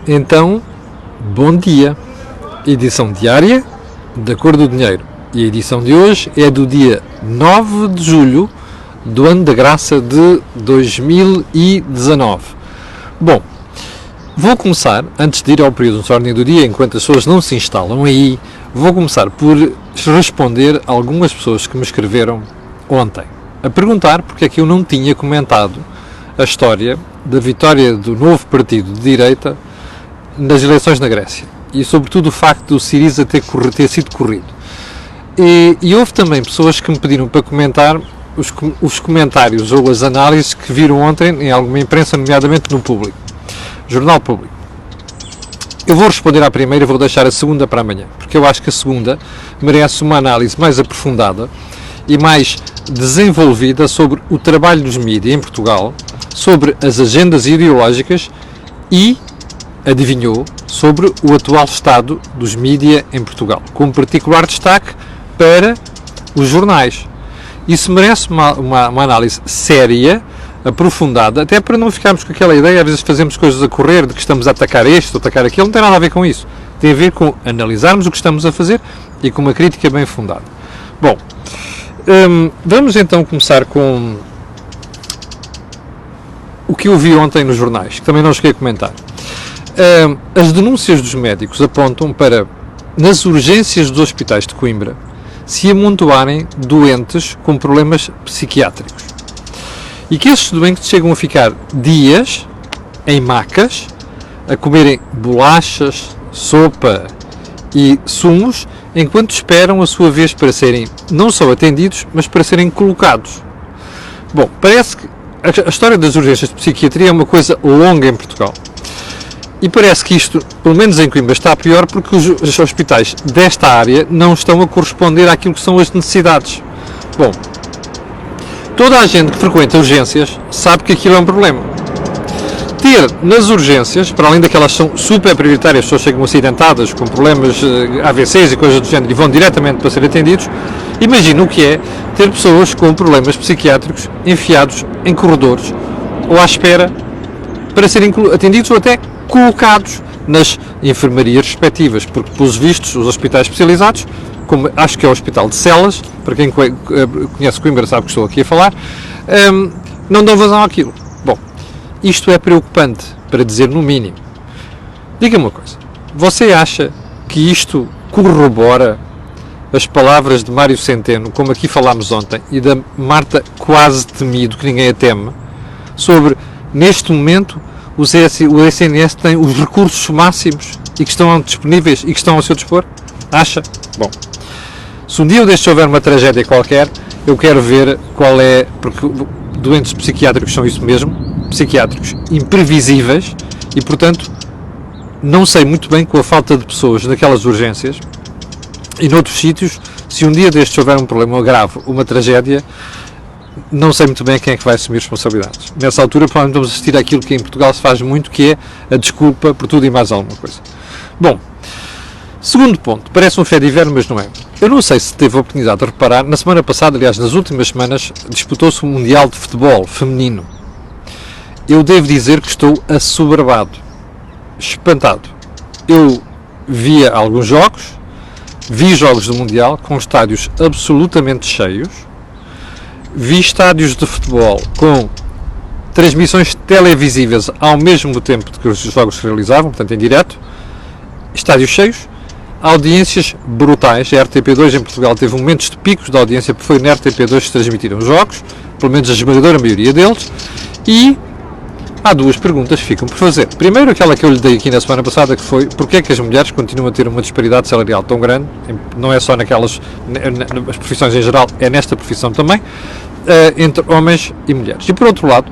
Então, bom dia. Edição diária da Cor do Dinheiro. E a edição de hoje é do dia 9 de julho do ano da graça de 2019. Bom, vou começar, antes de ir ao período de ordem do dia, enquanto as pessoas não se instalam aí, vou começar por responder a algumas pessoas que me escreveram ontem, a perguntar porque é que eu não tinha comentado a história da vitória do novo partido de direita nas eleições na Grécia e sobretudo o facto do Syriza ter sido corrido. E houve também pessoas que me pediram para comentar os comentários ou as análises que viram ontem em alguma imprensa, nomeadamente no Público, Jornal Público. Eu vou responder à primeira e vou deixar a segunda para amanhã, porque eu acho que a segunda merece uma análise mais aprofundada e mais desenvolvida sobre o trabalho dos mídias em Portugal, sobre as agendas ideológicas e, adivinhou, sobre o atual estado dos mídias em Portugal, com particular destaque para os jornais. Isso merece uma análise séria, aprofundada, até para não ficarmos com aquela ideia, às vezes fazemos coisas a correr, de que estamos a atacar este ou atacar aquilo, não tem nada a ver com isso. Tem a ver com analisarmos o que estamos a fazer e com uma crítica bem fundada. Bom, vamos então começar com o que eu vi ontem nos jornais, que também não cheguei a comentar. As denúncias dos médicos apontam para, nas urgências dos hospitais de Coimbra, se amontoarem doentes com problemas psiquiátricos. E que esses doentes chegam a ficar dias em macas, a comerem bolachas, sopa e sumos, enquanto esperam a sua vez para serem não só atendidos, mas para serem colocados. Bom, parece que a história das urgências de psiquiatria é uma coisa longa em Portugal. E parece que isto, pelo menos em Coimbra, está pior porque os hospitais desta área não estão a corresponder àquilo que são as necessidades. Bom, toda a gente que frequenta urgências sabe que aquilo é um problema. Ter nas urgências, para além daquelas que são super prioritárias, as pessoas chegam acidentadas, com problemas AVCs e coisas do género, e vão diretamente para ser atendidos, imagina o que é ter pessoas com problemas psiquiátricos enfiados em corredores ou à espera para serem atendidos ou até colocados nas enfermarias respectivas, porque, pelos vistos, os hospitais especializados, como acho que é o Hospital de Celas, para quem conhece Coimbra sabe que estou aqui a falar, não dão vazão àquilo. Bom, isto é preocupante, para dizer no mínimo. Diga-me uma coisa, você acha que isto corrobora as palavras de Mário Centeno, como aqui falámos ontem, e da Marta Quase Temido, que ninguém a teme, sobre, neste momento, o SNS tem os recursos máximos e que estão disponíveis e que estão ao seu dispor? Acha? Bom, se um dia deste houver uma tragédia qualquer, eu quero ver qual é, porque doentes psiquiátricos são isso mesmo, psiquiátricos imprevisíveis e, portanto, não sei muito bem com a falta de pessoas naquelas urgências e noutros sítios, se um dia destes houver um problema grave, uma tragédia, não sei muito bem quem é que vai assumir responsabilidades. Nessa altura, provavelmente vamos assistir àquilo que em Portugal se faz muito, que é a desculpa por tudo e mais alguma coisa. Bom, segundo ponto, parece um fé de inverno, mas não é. Eu não sei se teve a oportunidade de reparar, na semana passada, aliás, nas últimas semanas, disputou-se um Mundial de Futebol feminino. Eu devo dizer que estou assoberbado, espantado. Eu via alguns jogos, vi jogos do Mundial com estádios absolutamente cheios, vi estádios de futebol com transmissões televisivas ao mesmo tempo que os jogos se realizavam, portanto em direto, estádios cheios, audiências brutais. A RTP2 em Portugal teve momentos de picos de audiência, porque foi na RTP2 que se transmitiram os jogos, pelo menos a esmagadora maioria deles, e há duas perguntas que ficam por fazer. Primeiro, aquela que eu lhe dei aqui na semana passada, que foi porque é que as mulheres continuam a ter uma disparidade salarial tão grande, não é só naquelas, nas profissões em geral, é nesta profissão também, entre homens e mulheres. E por outro lado,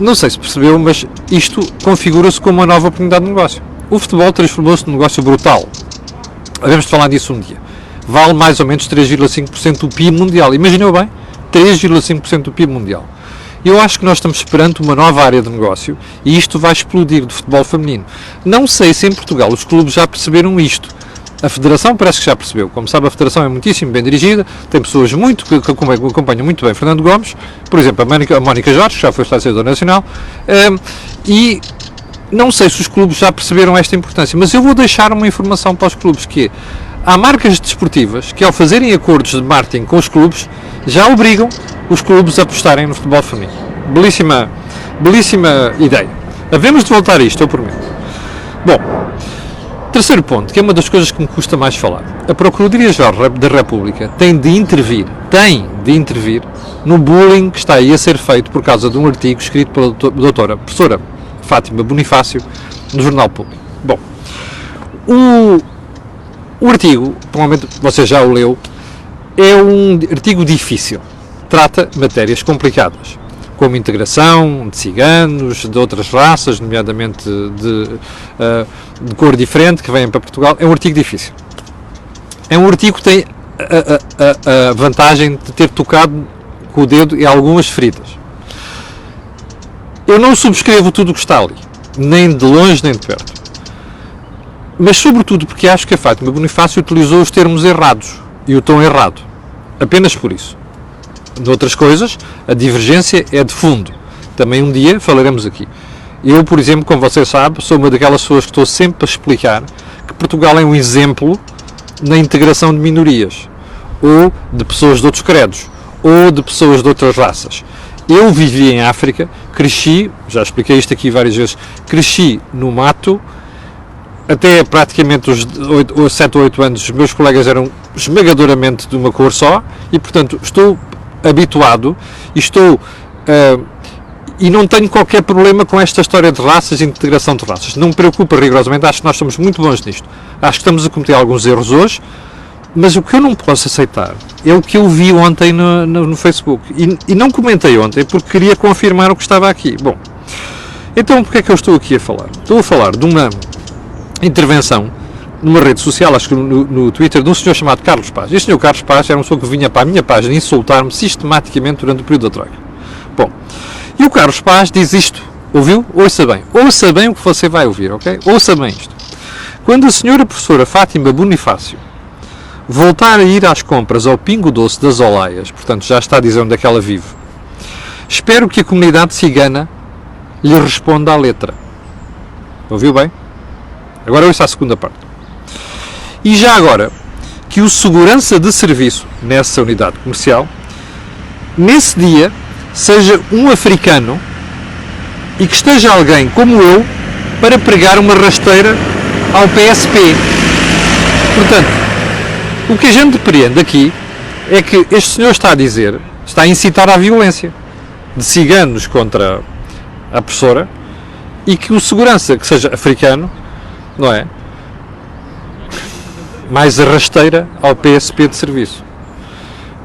não sei se percebeu, mas isto configura-se como uma nova oportunidade de negócio. O futebol transformou-se num negócio brutal. Havemos de falar disso um dia. Vale mais ou menos 3,5% do PIB mundial. Imaginou bem? 3,5% do PIB mundial. Eu acho que nós estamos perante uma nova área de negócio e isto vai explodir do futebol feminino. Não sei se em Portugal os clubes já perceberam isto. A Federação parece que já percebeu. Como sabe, a Federação é muitíssimo bem dirigida, tem pessoas que acompanham muito bem Fernando Gomes, por exemplo, a Mónica Jorge, que já foi selecionadora nacional, e não sei se os clubes já perceberam esta importância, mas eu vou deixar uma informação para os clubes, que é, há marcas desportivas que, ao fazerem acordos de marketing com os clubes, já obrigam os clubes a apostarem no futebol feminino. Belíssima ideia. Havemos de voltar a isto, eu prometo. Bom, terceiro ponto, que é uma das coisas que me custa mais falar. A Procuradoria-Geral da República tem de intervir no bullying que está aí a ser feito por causa de um artigo escrito pela doutora professora Fátima Bonifácio no Jornal Público. Bom, o artigo, provavelmente você já o leu, é um artigo difícil. Trata matérias complicadas, como integração de ciganos, de outras raças, nomeadamente de cor diferente, que vêm para Portugal. É um artigo difícil. É um artigo que tem a vantagem de ter tocado com o dedo em algumas feridas. Eu não subscrevo tudo o que está ali, nem de longe nem de perto. Mas sobretudo porque acho que a Fátima Bonifácio utilizou os termos errados e o tom errado. Apenas por isso. De outras coisas, a divergência é de fundo. Também um dia falaremos aqui. Eu, por exemplo, como você sabe, sou uma daquelas pessoas que estou sempre a explicar que Portugal é um exemplo na integração de minorias, ou de pessoas de outros credos, ou de pessoas de outras raças. Eu vivi em África, cresci, já expliquei isto aqui várias vezes, cresci no mato, até praticamente os 7 ou 8 anos os meus colegas eram esmagadoramente de uma cor só, e portanto estou habituado e não tenho qualquer problema com esta história de raças e integração de raças. Não me preocupa rigorosamente, acho que nós somos muito bons nisto. Acho que estamos a cometer alguns erros hoje, mas o que eu não posso aceitar é o que eu vi ontem no Facebook. E não comentei ontem porque queria confirmar o que estava aqui. Bom, então porque é que eu estou aqui a falar? Estou a falar de uma intervenção numa rede social, acho que no Twitter, de um senhor chamado Carlos Paz. Este senhor Carlos Paz era um senhor que vinha para a minha página insultar-me sistematicamente durante o período da Troika. Bom, e o Carlos Paz diz isto, ouviu? Ouça bem o que você vai ouvir, ok? Ouça bem isto. Quando a senhora professora Fátima Bonifácio voltar a ir às compras ao Pingo Doce das Olaias, portanto já está a dizer onde é que ela vive, espero que a comunidade cigana lhe responda à letra. Ouviu bem? Agora ouça a segunda parte. E já agora, que o segurança de serviço nessa unidade comercial, nesse dia, seja um africano e que esteja alguém como eu para pregar uma rasteira ao PSP. Portanto, o que a gente depreende aqui é que este senhor está a incitar à violência de ciganos contra a professora, e que o segurança que seja africano, não é? Mais a rasteira ao PSP de serviço.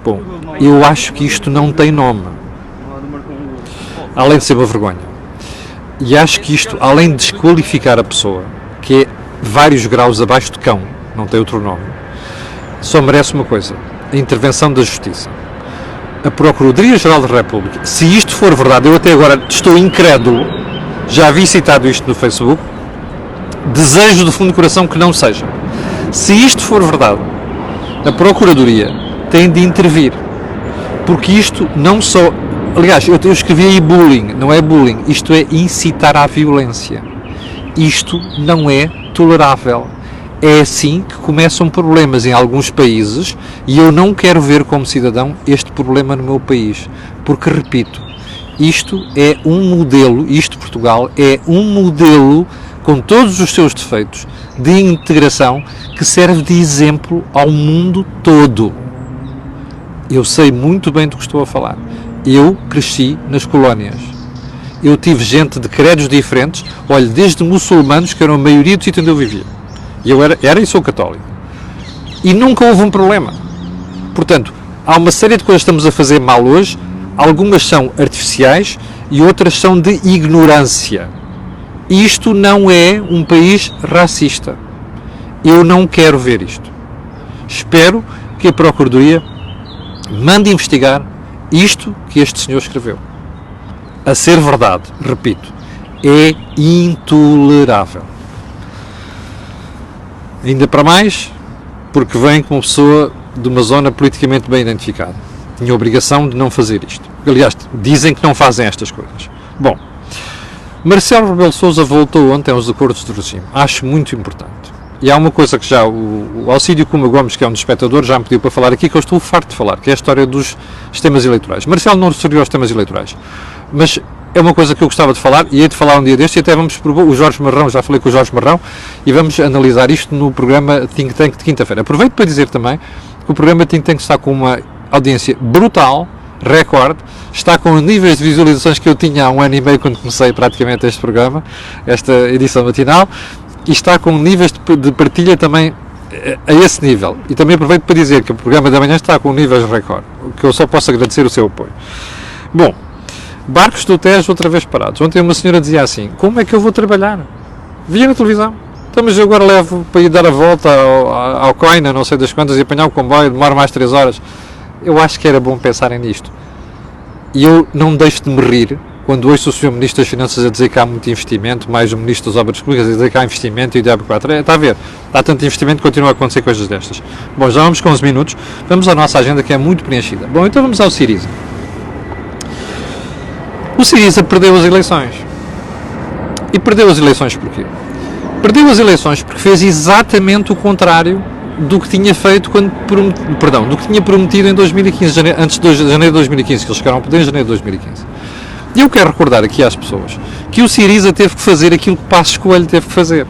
Bom, eu acho que isto não tem nome. Além de ser uma vergonha. E acho que isto, além de desqualificar a pessoa, que é vários graus abaixo de cão, não tem outro nome, só merece uma coisa: a intervenção da Justiça. A Procuradoria-Geral da República, se isto for verdade, eu até agora estou incrédulo, já vi citado isto no Facebook, desejo do fundo do coração que não seja. Se isto for verdade, a Procuradoria tem de intervir, porque isto não só... Aliás, eu escrevi aí bullying, não é bullying, isto é incitar à violência. Isto não é tolerável. É assim que começam problemas em alguns países, e eu não quero ver como cidadão este problema no meu país, porque, repito, isto é um modelo, Portugal, é um modelo com todos os seus defeitos de integração que serve de exemplo ao mundo todo. Eu sei muito bem do que estou a falar. Eu cresci nas colónias. Eu tive gente de credos diferentes, olha, desde muçulmanos, que eram a maioria do sítio onde eu vivia. E eu era e sou católico. E nunca houve um problema. Portanto, há uma série de coisas que estamos a fazer mal hoje, algumas são artificiais e outras são de ignorância. Isto não é um país racista. Eu não quero ver isto. Espero que a Procuradoria mande investigar isto que este senhor escreveu. A ser verdade, repito, é intolerável. Ainda para mais, porque vem com uma pessoa de uma zona politicamente bem identificada. Tinha a obrigação de não fazer isto. Aliás, dizem que não fazem estas coisas. Bom, Marcelo Rebelo de Sousa voltou ontem aos acordos de regime. Acho muito importante. E há uma coisa que já o Alcídio Cuma Gomes, que é um dos espectadores, já me pediu para falar aqui, que eu estou farto de falar, que é a história dos sistemas eleitorais. Marcelo não referiu aos sistemas eleitorais, mas é uma coisa que eu gostava de falar, e hei de falar um dia deste, e até vamos propor, o Jorge Marrão, já falei com o Jorge Marrão, e vamos analisar isto no programa Think Tank de quinta-feira. Aproveito para dizer também que o programa Think Tank está com uma audiência brutal, recorde, está com níveis de visualizações que eu tinha há 1 ano e meio quando comecei praticamente este programa, esta edição matinal, e está com níveis de partilha também a esse nível. E também aproveito para dizer que o programa da manhã está com níveis recorde, que eu só posso agradecer o seu apoio. Bom, barcos do Tejo outra vez parados. Ontem uma senhora dizia assim, como é que eu vou trabalhar? Via na televisão. Então, mas eu agora levo para ir dar a volta ao Coina, não sei das quantas, e apanhar o comboio, demora mais 3 horas. Eu acho que era bom pensarem nisto. E eu não deixo de me rir quando ouço o Sr. Ministro das Finanças a dizer que há muito investimento, mais o Ministro das Obras Públicas a dizer que há investimento e o Diabo 4. Está a ver? Há tanto investimento que continua a acontecer coisas destas. Bom, já vamos com 11 minutos. Vamos à nossa agenda, que é muito preenchida. Bom, então vamos ao Siriza. O Siriza perdeu as eleições. E perdeu as eleições porquê? Perdeu as eleições porque fez exatamente o contrário do que tinha feito do que tinha prometido em 2015, antes de janeiro de 2015, que eles chegaram ao poder em janeiro de 2015. E eu quero recordar aqui às pessoas que o Siriza teve que fazer aquilo que Passos Coelho teve que fazer.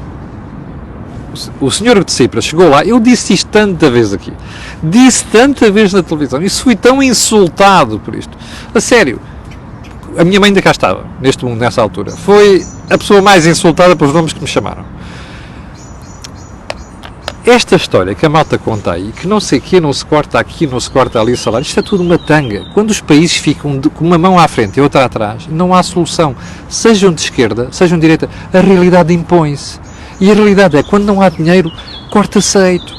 O senhor de Tsipras chegou lá, eu disse isto tanta vez aqui, disse tanta vez na televisão, e fui tão insultado por isto. A sério, a minha mãe ainda cá estava, neste mundo, nessa altura. Foi a pessoa mais insultada pelos nomes que me chamaram. Esta história que a malta conta aí, que não sei o que, não se corta aqui, não se corta ali o salário, isto é tudo uma tanga. Quando os países ficam com uma mão à frente e outra atrás, não há solução. Sejam de esquerda, sejam de direita, a realidade impõe-se. E a realidade é, quando não há dinheiro, corta-se aceito.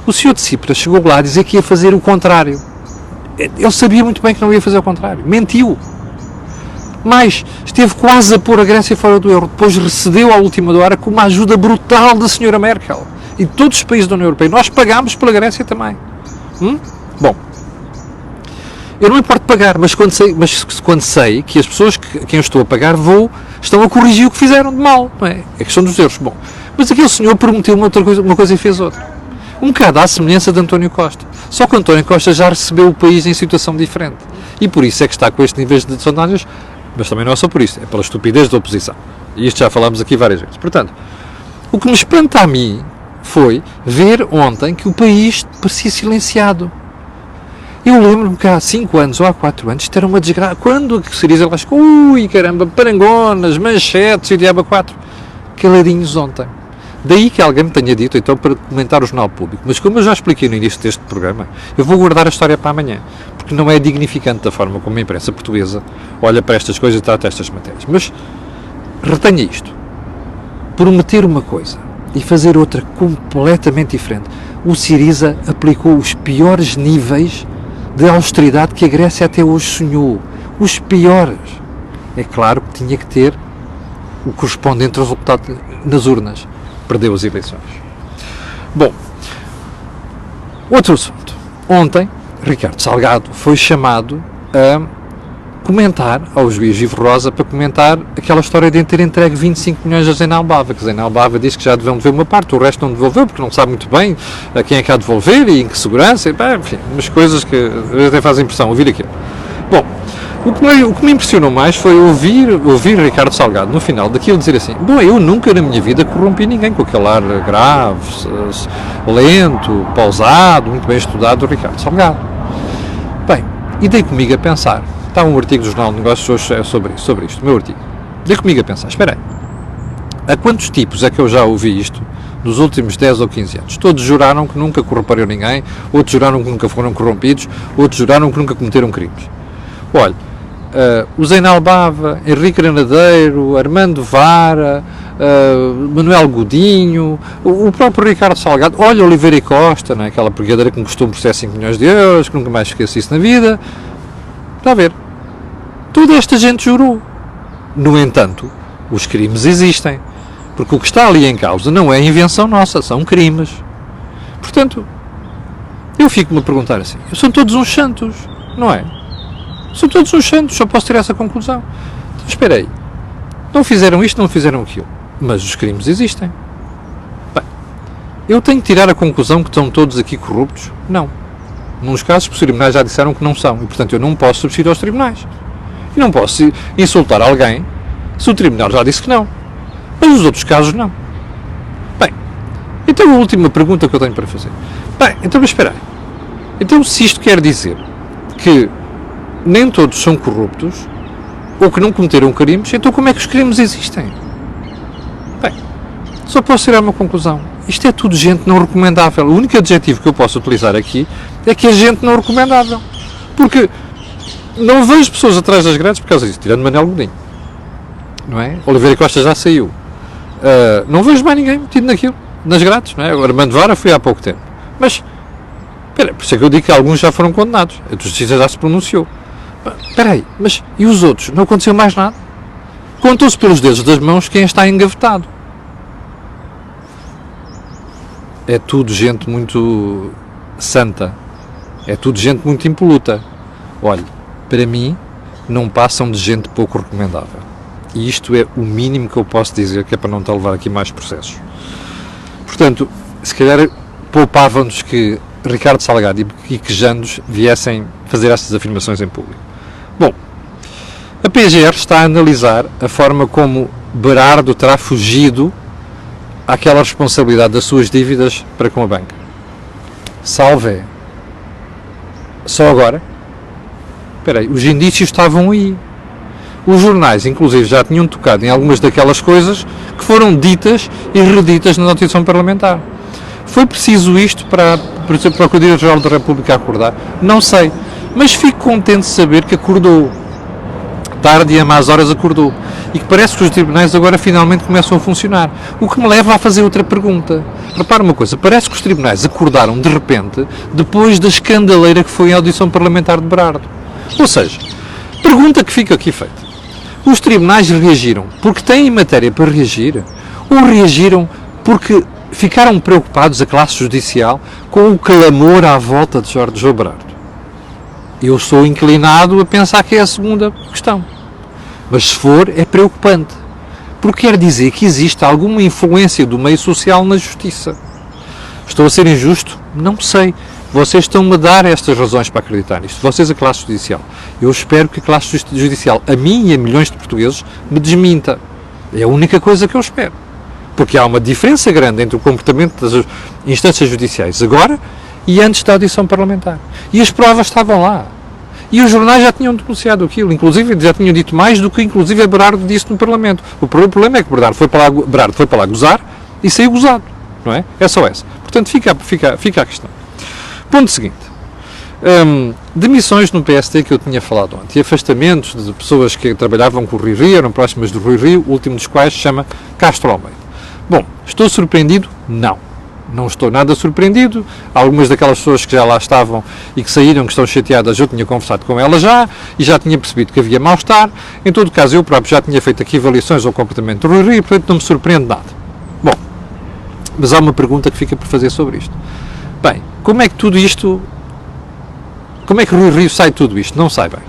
O senhor de Tsipras chegou lá a dizer que ia fazer o contrário. Ele sabia muito bem que não ia fazer o contrário. Mentiu. Mas esteve quase a pôr a Grécia fora do euro. Depois recedeu à última hora com uma ajuda brutal da senhora Merkel. E todos os países da União Europeia. Nós pagámos pela Grécia também. Bom, eu não importo pagar, mas quando sei que as pessoas a quem eu estou a pagar estão a corrigir o que fizeram de mal. Não é? É questão dos erros. Bom, mas aquele senhor prometeu uma coisa e fez outra. Um bocado à semelhança de António Costa. Só que António Costa já recebeu o país em situação diferente. E por isso é que está com este nível de sondagens, mas também não é só por isso, é pela estupidez da oposição. E isto já falámos aqui várias vezes. Portanto, o que me espanta a mim foi ver ontem que o país parecia silenciado. Eu lembro-me que há 5 anos ou há 4 anos isto era uma desgraça. Quando a Siriza lá chegou, ui caramba, parangonas, manchetes e o Diabo 4. Caladinhos ontem. Daí que alguém me tenha dito, então, para comentar o Jornal Público. Mas como eu já expliquei no início deste programa, eu vou guardar a história para amanhã. Porque não é dignificante da forma como a imprensa portuguesa olha para estas coisas e trata estas matérias. Mas retenha isto. Prometer uma coisa e fazer outra completamente diferente. O Siriza aplicou os piores níveis de austeridade que a Grécia até hoje sonhou. Os piores. É claro que tinha que ter o correspondente resultado nas urnas. Perdeu as eleições. Bom, outro assunto. Ontem, Ricardo Salgado foi chamado a comentar ao juiz Ivo Rosa para comentar aquela história de ter entregue 25 milhões a Zena Albava, que Zena Albava diz que já deviam devolver uma parte, o resto não devolveu, porque não sabe muito bem a quem é que há de devolver e em que segurança, enfim, umas coisas que até fazem impressão ouvir aquilo. Bom, o que me impressionou mais foi ouvir Ricardo Salgado no final daquilo dizer assim, bom, eu nunca na minha vida corrompi ninguém, com aquele ar grave, lento, pausado, muito bem estudado do Ricardo Salgado. Bem, e dei comigo a pensar. Está um artigo do Jornal de Negócios hoje sobre isto, o meu artigo. Dei comigo a pensar, espera aí, a quantos tipos é que eu já ouvi isto nos últimos 10 ou 15 anos? Todos juraram que nunca corromperam ninguém, outros juraram que nunca foram corrompidos, outros juraram que nunca cometeram crimes. Olha, o Zena Albava, Henrique Granadeiro, Armando Vara, Manuel Godinho, o próprio Ricardo Salgado, olha, Oliveira e Costa, não é? Aquela brigadeira que me custou um processo de 5 milhões de euros, que nunca mais esqueci isso na vida. Está a ver? Toda esta gente jurou. No entanto, os crimes existem. Porque o que está ali em causa não é invenção nossa, são crimes. Portanto, eu fico-me a perguntar assim, são todos uns santos, não é? São todos uns santos, só posso ter essa conclusão. Então, espera aí. Não fizeram isto, não fizeram aquilo. Mas os crimes existem. Bem, eu tenho que tirar a conclusão que estão todos aqui corruptos? Não. Nos casos que os tribunais já disseram que não são. E, portanto, eu não posso substituir aos tribunais. E não posso insultar alguém se o tribunal já disse que não. Mas nos outros casos, não. Bem, então a última pergunta que eu tenho para fazer. Bem, então, mas espera aí. Então, se isto quer dizer que nem todos são corruptos ou que não cometeram crimes, então como é que os crimes existem? Bem, só posso tirar uma conclusão. Isto é tudo gente não recomendável. O único adjetivo que eu posso utilizar aqui é que é gente não recomendável. Porque não vejo pessoas atrás das grades por causa disso, tirando Manuel Godinho. Não é? Oliveira Costa já saiu. Não vejo mais ninguém metido naquilo, nas grades. Não é? O Armando Vara foi há pouco tempo. Mas, espera, por isso é que eu digo que alguns já foram condenados. A justiça já se pronunciou. Espera aí, mas e os outros? Não aconteceu mais nada? Contam-se pelos dedos das mãos quem está engavetado. É tudo gente muito santa. É tudo gente muito impoluta. Olha, para mim, não passam de gente pouco recomendável. E isto é o mínimo que eu posso dizer, que é para não estar a levar aqui mais processos. Portanto, se calhar poupava-nos que Ricardo Salgado e Quejandos viessem fazer estas afirmações em público. Bom, a PGR está a analisar a forma como Berardo terá fugido àquela responsabilidade das suas dívidas para com a banca. Salve. Só agora? Espera aí, os indícios estavam aí. Os jornais, inclusive, já tinham tocado em algumas daquelas coisas que foram ditas e reditas na notição parlamentar. Foi preciso isto para a Procuradoria-Geral da República acordar? Não sei, mas fico contente de saber que acordou. Tarde e a más horas acordou. E que parece que os tribunais agora finalmente começam a funcionar. O que me leva a fazer outra pergunta. Repara uma coisa, parece que os tribunais acordaram de repente depois da escandaleira que foi a audição parlamentar de Berardo. Ou seja, pergunta que fica aqui feita. Os tribunais reagiram porque têm matéria para reagir? Ou reagiram porque ficaram preocupados, a classe judicial, com o clamor à volta de Jorge João Berardo? Eu sou inclinado a pensar que é a segunda questão. Mas se for, é preocupante. Porque quer dizer que existe alguma influência do meio social na justiça. Estou a ser injusto? Não sei. Vocês estão-me a dar estas razões para acreditar nisto. Vocês, a classe judicial. Eu espero que a classe judicial, a mim e a milhões de portugueses, me desminta. É a única coisa que eu espero. Porque há uma diferença grande entre o comportamento das instâncias judiciais agora e antes da audição parlamentar. E as provas estavam lá. E os jornais já tinham denunciado aquilo. Inclusive, já tinham dito mais do que, inclusive, a Berardo disse no Parlamento. O problema é que Berardo foi para lá gozar e saiu gozado. Não é? É só essa. Portanto, fica a questão. Ponto seguinte. Demissões no PST que eu tinha falado ontem. E afastamentos de pessoas que trabalhavam com o Rui Rio, eram próximas do Rui Rio, o último dos quais se chama Castro Almeida. Bom, estou surpreendido? Não. Não estou nada surpreendido. Algumas daquelas pessoas que já lá estavam e que saíram, que estão chateadas, eu tinha conversado com elas já e já tinha percebido que havia mal-estar. Em todo caso, eu próprio já tinha feito aqui avaliações ao comportamento do Rui Rio, portanto não me surpreende nada. Bom, mas há uma pergunta que fica por fazer sobre isto. Bem, como é que tudo isto... Como é que o Rui Rio sai de tudo isto? Não sai bem.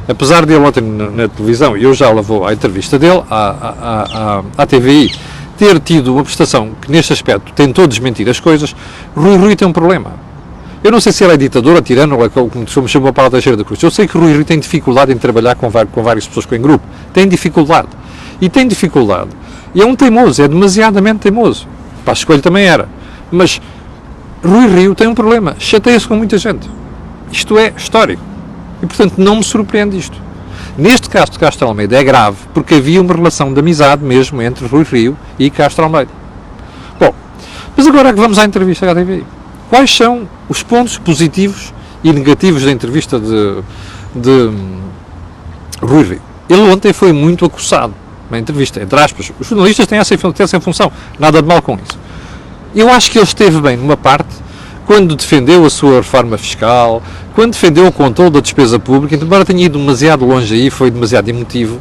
Apesar de ele ontem na televisão, e eu já levou à entrevista dele, à TVI, ter tido uma prestação que neste aspecto tentou desmentir as coisas, Rui Rio tem um problema. Eu não sei se ele é ditador ou tirano, ou como me chamou Paulo Teixeira da Cruz. Eu sei que Rui Rio tem dificuldade em trabalhar com várias pessoas em grupo. Tem dificuldade. E tem dificuldade. E é um teimoso, é demasiadamente teimoso. Passos Coelho também era. Mas Rui Rio tem um problema. Chateia-se com muita gente. Isto é histórico. E, portanto, não me surpreende isto. Neste caso de Castro Almeida é grave, porque havia uma relação de amizade mesmo entre Rui Rio e Castro Almeida. Bom, mas agora é que vamos à entrevista à TVI. Quais são os pontos positivos e negativos da entrevista de Rui Rio? Ele ontem foi muito acossado na entrevista, entre aspas. Os jornalistas têm essa função, nada de mal com isso. Eu acho que ele esteve bem numa parte, quando defendeu a sua reforma fiscal, quando defendeu o controle da despesa pública, embora tenha ido demasiado longe aí, foi demasiado emotivo,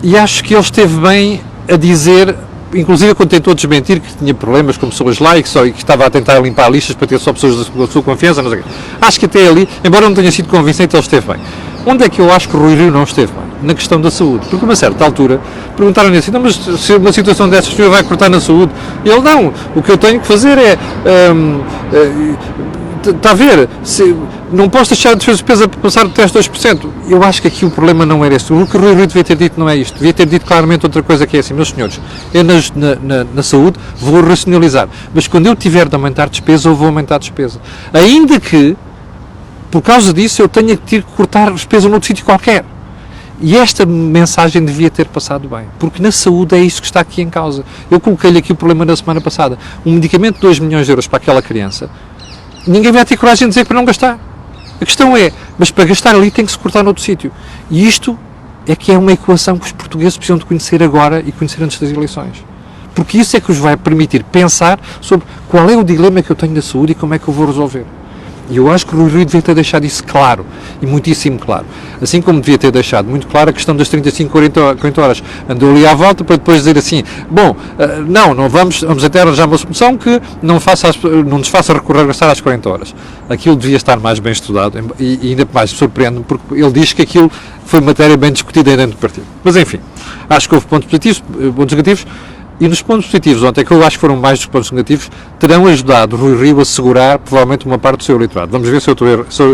e acho que ele esteve bem a dizer, inclusive quando tentou desmentir que tinha problemas com pessoas lá e que estava a tentar limpar listas para ter só pessoas da sua confiança, não sei o quê. Acho que até ali, embora não tenha sido convincente, ele esteve bem. Onde é que eu acho que o Rui Rio não esteve bem? Na questão da saúde. Porque a uma certa altura perguntaram-lhe assim, não, mas se uma situação dessas o senhor vai cortar na saúde? E ele, não, o que eu tenho que fazer é... está a ver, não posso deixar a despesa para passar do teste 2%. Eu acho que aqui o problema não era este. O que o Rui Rio devia ter dito não é isto. Devia ter dito claramente outra coisa, que é assim, meus senhores, eu na saúde vou racionalizar, mas quando eu tiver de aumentar despesa, eu vou aumentar despesa. Ainda que, por causa disso, eu tenha que ter que cortar despesa noutro sítio qualquer. E esta mensagem devia ter passado bem, porque na saúde é isto que está aqui em causa. Eu coloquei-lhe aqui o problema da semana passada. Um medicamento de 2 milhões de euros para aquela criança, ninguém vai ter coragem de dizer para não gastar. A questão é, mas para gastar ali tem que se cortar noutro sítio. E isto é que é uma equação que os portugueses precisam de conhecer agora e conhecer antes das eleições. Porque isso é que os vai permitir pensar sobre qual é o dilema que eu tenho da saúde e como é que eu vou resolver. E eu acho que o Rui Rio devia ter deixado isso claro, e muitíssimo claro. Assim como devia ter deixado muito claro a questão das 35, 40 horas. Andou ali à volta para depois dizer assim, bom, não vamos até arranjar uma solução que não nos faça regressar às 40 horas. Aquilo devia estar mais bem estudado, e ainda mais surpreende, porque ele diz que aquilo foi matéria bem discutida dentro do partido. Mas enfim, acho que houve pontos positivos, pontos negativos. E nos pontos positivos, ontem, que eu acho que foram mais dos pontos negativos, terão ajudado o Rui Rio a segurar provavelmente uma parte do seu eleitorado. Vamos ver se eu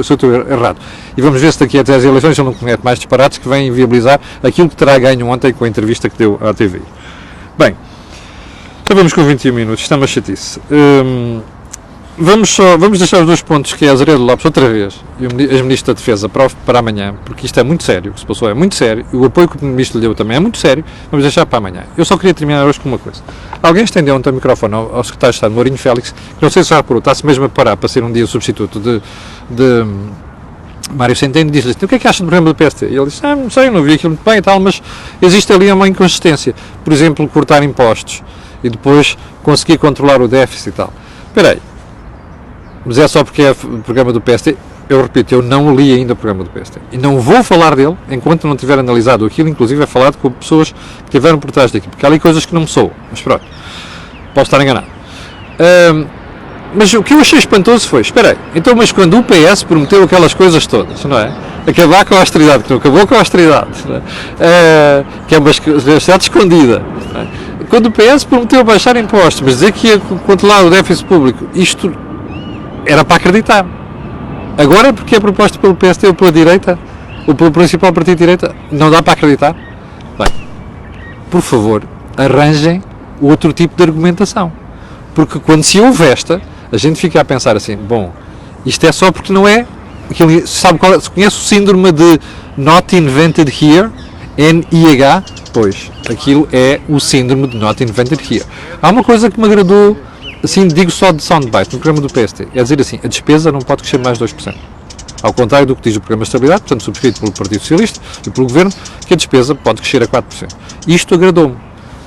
estou errado. E vamos ver se daqui até as eleições ele não comete mais disparates que vêm inviabilizar aquilo que terá ganho ontem com a entrevista que deu à TV. Bem, então vamos com 21 minutos, está uma chatice. Vamos deixar os 2 pontos, que é a Azeredo Lopes outra vez e o ex-ministro da Defesa para amanhã, porque isto é muito sério, o que se passou é muito sério, e o apoio que o ministro lhe deu também é muito sério. Vamos deixar para amanhã. Eu só queria terminar hoje com uma coisa. Alguém estendeu ontem o microfone ao secretário de Estado, Mourinho Félix, que não sei se já reparou, está-se mesmo a parar para ser um dia o substituto de Mário Centeno, e diz-lhe, o que é que acha do programa do PST? E ele disse, não sei, não vi aquilo muito bem e tal, mas existe ali uma inconsistência. Por exemplo, cortar impostos e depois conseguir controlar o déficit e tal. Espera aí. Mas é só porque é o programa do PST. Eu repito, eu não li ainda o programa do PST. E não vou falar dele enquanto não tiver analisado aquilo, inclusive é falado com pessoas que estiveram por trás daquilo. Porque há ali coisas que não me soam. Mas pronto, posso estar enganado. Mas o que eu achei espantoso foi, espera aí, então mas quando o PS prometeu aquelas coisas todas, não é? Acabar com a austeridade, que não acabou com a austeridade, não é? Que é uma austeridade escondida, não é? Quando o PS prometeu baixar impostos, mas dizer que ia controlar o déficit público, isto era para acreditar. Agora, porque é proposto pelo PST ou pela direita, ou pelo principal partido de direita, não dá para acreditar? Bem, por favor, arranjem outro tipo de argumentação. Porque quando se ouve esta, a gente fica a pensar assim, bom, isto é só porque não é... Aquilo, sabe qual é, se conhece o síndrome de Not Invented Here, NIH? Pois, aquilo é o síndrome de Not Invented Here. Há uma coisa que me agradou, assim, digo só de soundbite, no programa do PST, é dizer assim, a despesa não pode crescer mais de 2%. Ao contrário do que diz o Programa de Estabilidade, portanto subscrito pelo Partido Socialista e pelo Governo, que a despesa pode crescer a 4%. Isto agradou-me.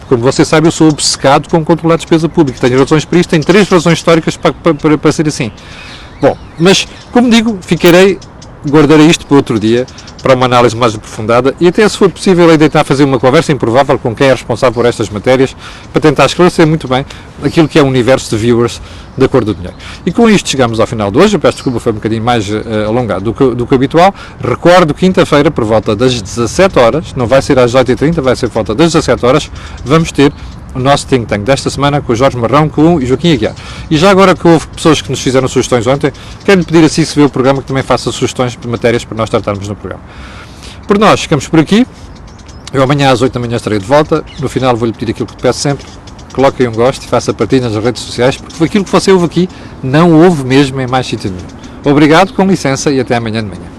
Como você sabe, eu sou obcecado com controlar a despesa pública. Tenho razões para isto, tenho 3 razões históricas para ser assim. Bom, mas, como digo, guardarei isto para outro dia, para uma análise mais aprofundada e até, se for possível, aí tentar fazer uma conversa improvável com quem é responsável por estas matérias, para tentar esclarecer muito bem aquilo que é o universo de viewers da Cor do Dinheiro. E com isto chegamos ao final de hoje. Eu peço desculpa, foi um bocadinho mais alongado do que habitual. Recordo, quinta-feira, por volta das 17 horas, não vai ser às 18h30, vai ser por volta das 17 horas, vamos ter o nosso think tank desta semana com o Jorge Marrão, com o Joaquim Aguiar. E já agora que houve pessoas que nos fizeram sugestões ontem, quero-lhe pedir assim, se vê o programa, que também faça sugestões de matérias para nós tratarmos no programa. Por nós, ficamos por aqui. Eu amanhã às 8 da manhã estarei de volta. No final vou-lhe pedir aquilo que te peço sempre. Coloque aí um gosto e faça partilha nas redes sociais, porque aquilo que você ouve aqui não ouve mesmo em mais sítio nenhum. Obrigado, com licença e até amanhã de manhã.